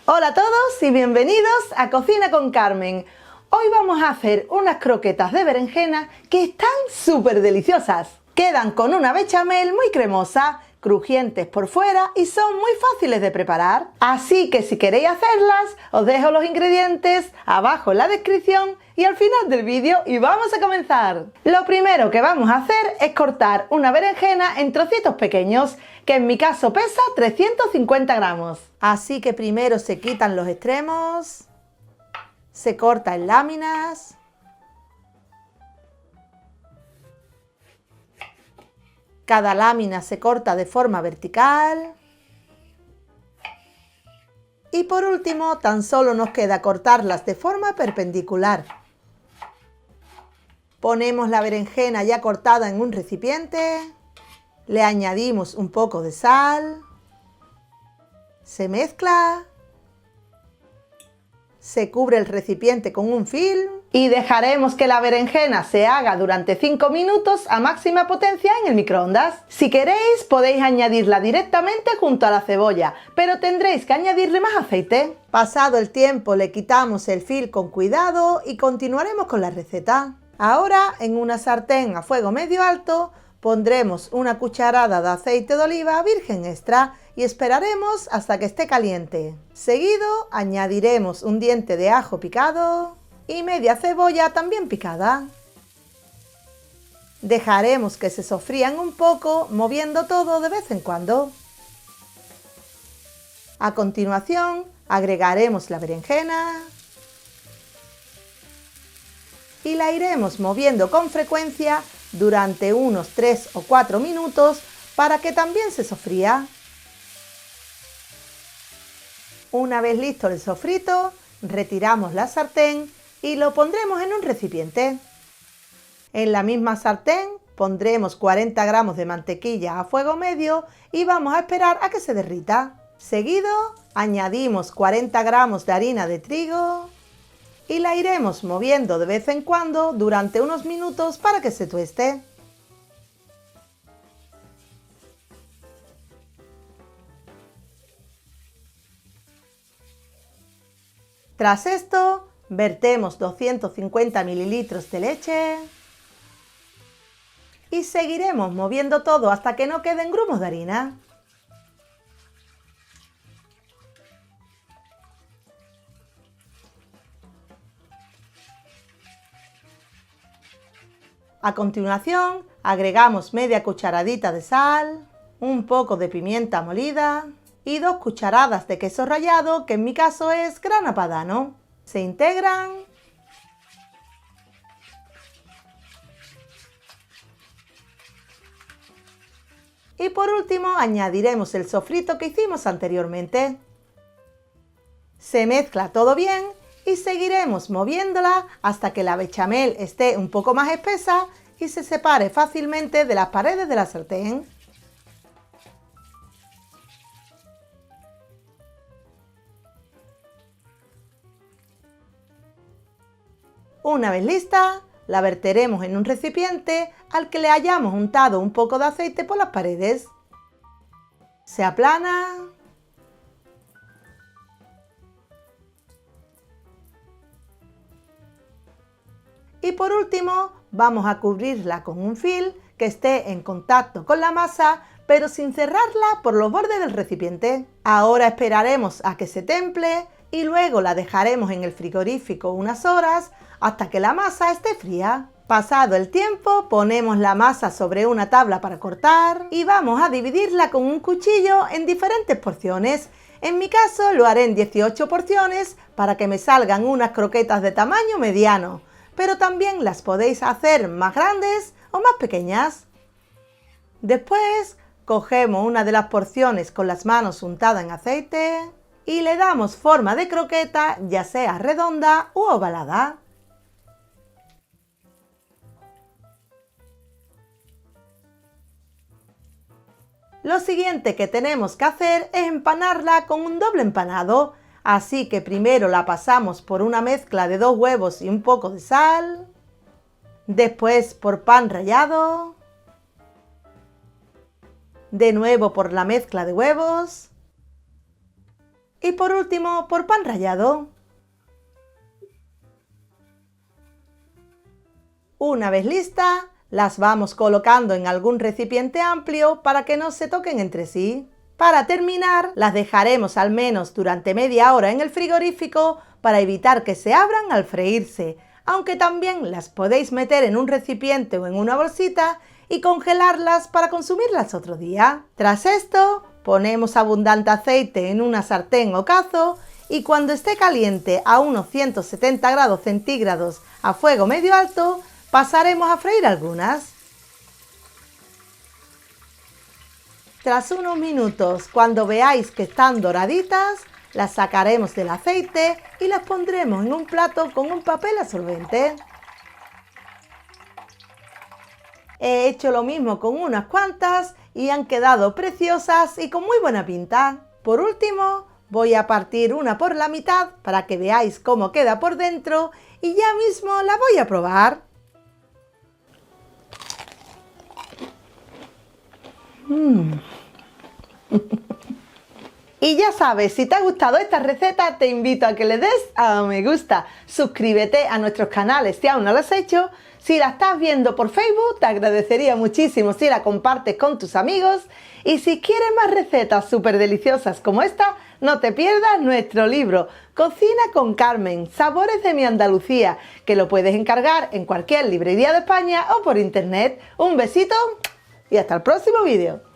Hola a todos y bienvenidos a Cocina con Carmen. Hoy vamos a hacer unas croquetas de berenjena que están súper deliciosas. Quedan con una bechamel muy cremosa, crujientes por fuera y son muy fáciles de preparar. Así que si queréis hacerlas, os dejo los ingredientes abajo en la descripción y al final del vídeo y vamos a comenzar. Lo primero que vamos a hacer es cortar una berenjena en trocitos pequeños, que en mi caso pesa 350 gramos. Así que primero se quitan los extremos, se corta en láminas. Cada lámina se corta de forma vertical. Y por último, tan solo nos queda cortarlas de forma perpendicular. Ponemos la berenjena ya cortada en un recipiente. Le añadimos un poco de sal. Se mezcla. Se cubre el recipiente con un film y dejaremos que la berenjena se haga durante 5 minutos a máxima potencia en el microondas. Si queréis podéis añadirla directamente junto a la cebolla, pero tendréis que añadirle más aceite. Pasado el tiempo le quitamos el film con cuidado y continuaremos con la receta. Ahora en una sartén a fuego medio alto pondremos una cucharada de aceite de oliva virgen extra y esperaremos hasta que esté caliente. Seguido añadiremos un diente de ajo picado y media cebolla también picada. Dejaremos que se sofrían un poco, moviendo todo de vez en cuando. A continuación agregaremos la berenjena y la iremos moviendo con frecuencia durante unos 3 o 4 minutos para que también se sofría. Una vez listo el sofrito, retiramos la sartén y lo pondremos en un recipiente. En la misma sartén pondremos 40 gramos de mantequilla a fuego medio y vamos a esperar a que se derrita. Seguido añadimos 40 gramos de harina de trigo y la iremos moviendo de vez en cuando durante unos minutos para que se tueste. Tras esto, vertemos 250 mililitros de leche y seguiremos moviendo todo hasta que no queden grumos de harina. A continuación, agregamos media cucharadita de sal, un poco de pimienta molida y 2 cucharadas de queso rallado, que en mi caso es grana padano. Se integran y por último añadiremos el sofrito que hicimos anteriormente. Se mezcla todo bien y seguiremos moviéndola hasta que la bechamel esté un poco más espesa y se separe fácilmente de las paredes de la sartén. Una vez lista, la verteremos en un recipiente al que le hayamos untado un poco de aceite por las paredes. Se aplana y por último vamos a cubrirla con un film que esté en contacto con la masa, pero sin cerrarla por los bordes del recipiente. Ahora esperaremos a que se temple y luego la dejaremos en el frigorífico unas horas hasta que la masa esté fría. Pasado el tiempo, ponemos la masa sobre una tabla para cortar y vamos a dividirla con un cuchillo en diferentes porciones. En mi caso lo haré en 18 porciones para que me salgan unas croquetas de tamaño mediano, pero también las podéis hacer más grandes o más pequeñas. Después cogemos una de las porciones con las manos untadas en aceite y le damos forma de croqueta, ya sea redonda u ovalada. Lo siguiente que tenemos que hacer es empanarla con un doble empanado, así que primero la pasamos por una mezcla de 2 huevos y un poco de sal, después por pan rallado, de nuevo por la mezcla de huevos Y por último, por pan rallado. Una vez lista, las vamos colocando en algún recipiente amplio para que no se toquen entre sí. Para terminar, las dejaremos al menos durante media hora en el frigorífico para evitar que se abran al freírse, aunque también las podéis meter en un recipiente o en una bolsita y congelarlas para consumirlas otro día. Tras esto, ponemos abundante aceite en una sartén o cazo y cuando esté caliente a unos 170 grados centígrados a fuego medio alto, pasaremos a freír algunas. Tras unos minutos, cuando veáis que están doraditas, las sacaremos del aceite y las pondremos en un plato con un papel absorbente. He hecho lo mismo con unas cuantas y han quedado preciosas y con muy buena pinta. Por último, voy a partir una por la mitad para que veáis cómo queda por dentro y ya mismo la voy a probar. Y ya sabes, si te ha gustado esta receta, te invito a que le des a me gusta. Suscríbete a nuestros canales si aún no lo has hecho. Si la estás viendo por Facebook, te agradecería muchísimo si la compartes con tus amigos. Y si quieres más recetas súper deliciosas como esta, no te pierdas nuestro libro Cocina con Carmen, Sabores de mi Andalucía, que lo puedes encargar en cualquier librería de España o por internet. Un besito y hasta el próximo vídeo.